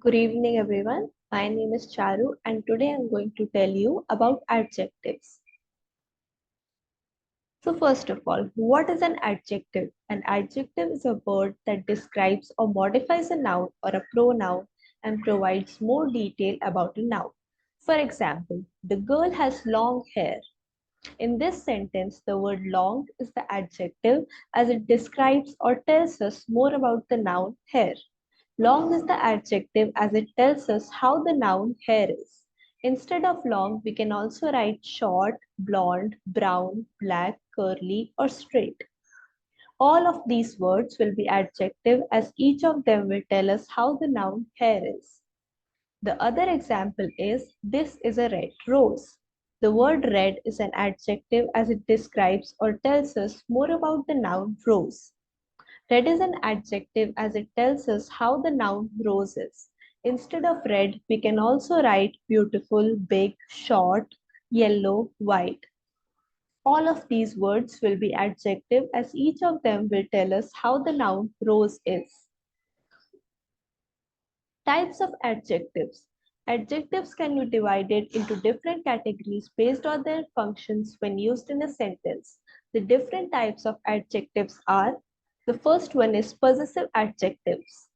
Good evening, everyone. My name is Charu, and today I'm going to tell you about adjectives. So, first of all, what is an adjective? An adjective is a word that describes or modifies a noun or a pronoun and provides more detail about a noun. For example, the girl has long hair. In this sentence, the word long is the adjective as it describes or tells us more about the noun hair. Long is the adjective as it tells us how the noun hair is. Instead of long, we can also write short, blonde, brown, black, curly, or straight. All of these words will be adjective as each of them will tell us how the noun hair is. The other example is this is a red rose. The word red is an adjective as it describes or tells us more about the noun rose. Red is an adjective as it tells us how the noun rose is. Instead of red, we can also write beautiful, big, short, yellow, white. All of these words will be adjective as each of them will tell us how the noun rose is. Types of adjectives. Adjectives can be divided into different categories based on their functions when used in a sentence. The different types of adjectives are: the first one is possessive adjectives.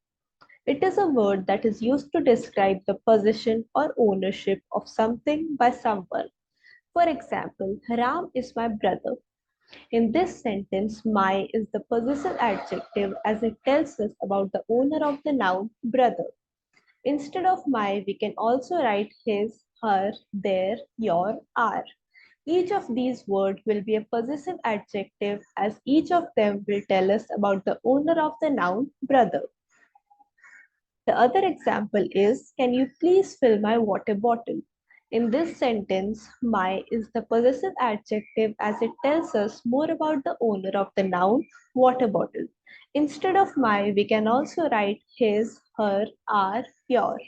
It is a word that is used to describe the possession or ownership of something by someone. For example, Ram is my brother. In this sentence, my is the possessive adjective as it tells us about the owner of the noun brother. Instead of my, we can also write his, her, their, your, our. Each of these words will be a possessive adjective as each of them will tell us about the owner of the noun brother. The other example is, can you please fill my water bottle? In this sentence, my is the possessive adjective as it tells us more about the owner of the noun water bottle. Instead of my, we can also write his, her, our, your.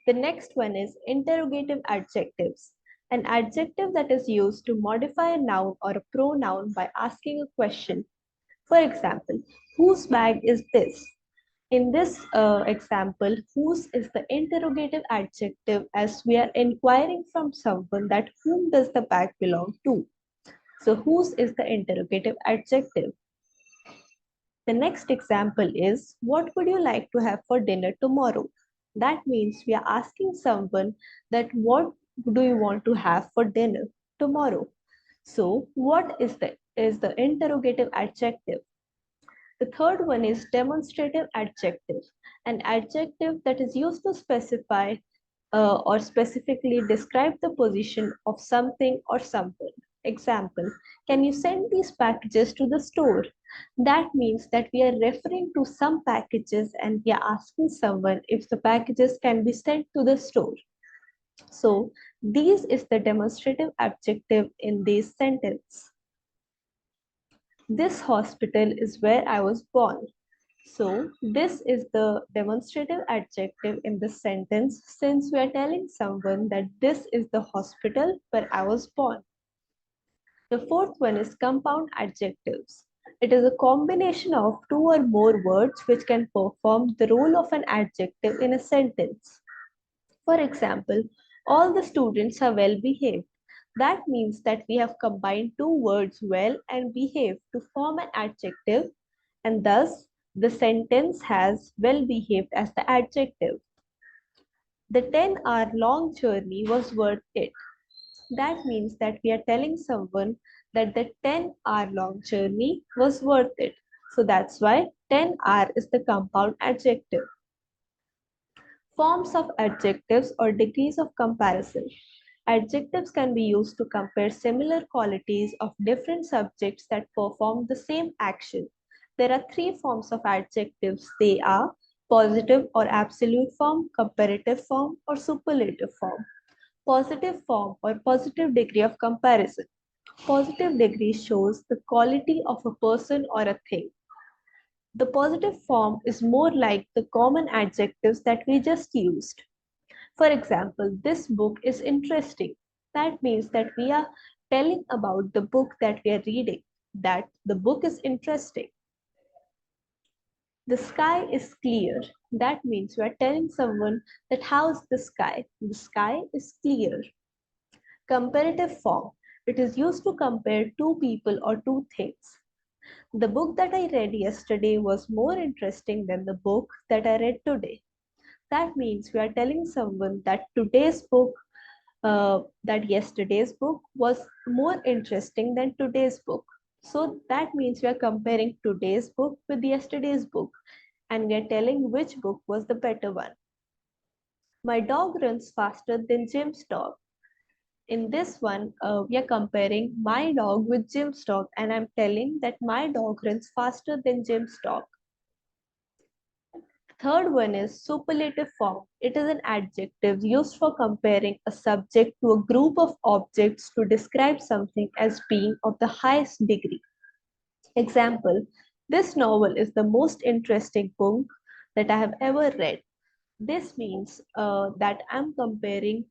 The next one is interrogative adjectives. An adjective that is used to modify a noun or a pronoun by asking a question. For example, whose bag is this? In this example, whose is the interrogative adjective as we are inquiring from someone that whom does the bag belong to. So whose is the interrogative adjective. The next example is, what would you like to have for dinner tomorrow? That means we are asking someone that what do you want to have for dinner tomorrow? So what is the interrogative adjective? The third one is demonstrative adjective, an adjective that is used to specify or specifically describe the position of something or someone. Example, can you send these packages to the store? That means that we are referring to some packages and we are asking someone if the packages can be sent to the store. So, these is the demonstrative adjective in this sentence. This hospital is where I was born. So, this is the demonstrative adjective in this sentence since we are telling someone that this is the hospital where I was born. The fourth one is compound adjectives. It is a combination of two or more words which can perform the role of an adjective in a sentence. For example, all the students are well behaved. That means that we have combined two words well and behave to form an adjective, and thus the sentence has well behaved as the adjective. The 10-hour long journey was worth it. That means that we are telling someone that the 10-hour long journey was worth it. So that's why 10-hour is the compound adjective. Forms of adjectives or degrees of comparison. Adjectives can be used to compare similar qualities of different subjects that perform the same action. There are three forms of adjectives. They are positive or absolute form, comparative form, or superlative form. Positive form or positive degree of comparison. Positive degree shows the quality of a person or a thing. The positive form is more like the common adjectives that we just used. For example, this book is interesting. That means that we are telling about the book that we are reading, that the book is interesting. The sky is clear. That means we are telling someone that how's the sky? The sky is clear. Comparative form. It is used to compare two people or two things. The book that I read yesterday was more interesting than the book that I read today. That means we are telling someone that that yesterday's book was more interesting than today's book. So that means we are comparing today's book with yesterday's book, and we are telling which book was the better one. My dog runs faster than Jim's dog. In this one, we are comparing my dog with Jim's dog, and I'm telling that my dog runs faster than Jim's dog. Third one is superlative form. It is an adjective used for comparing a subject to a group of objects to describe something as being of the highest degree. Example, this novel is the most interesting book that I have ever read. This means that I'm comparing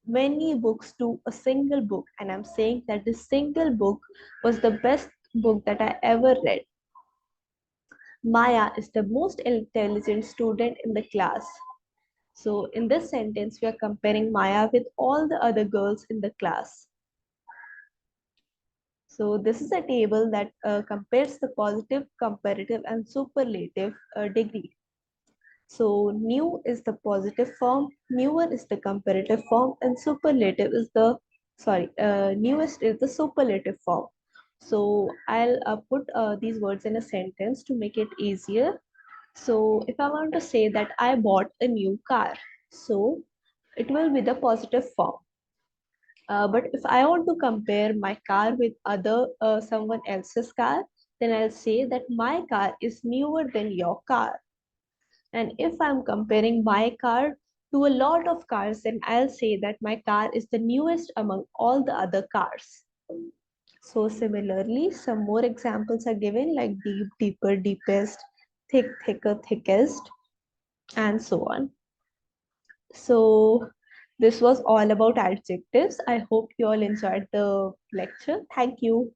many books to a single book, and I'm saying that this single book was the best book that I ever read. Maya is the most intelligent student in the class. So in this sentence, we are comparing Maya with all the other girls in the class. So this is a table that compares the positive, comparative, and superlative degree. So new is the positive form, newer is the comparative form, and superlative is the, newest is the superlative form. So I'll put these words in a sentence to make it easier. So if I want to say that I bought a new car, so it will be the positive form. But if I want to compare my car with other someone else's car, then I'll say that my car is newer than your car. And if I'm comparing my car to a lot of cars, then I'll say that my car is the newest among all the other cars. So similarly, some more examples are given like deep, deeper, deepest, thick, thicker, thickest, and so on. So this was all about adjectives. I hope you all enjoyed the lecture. Thank you.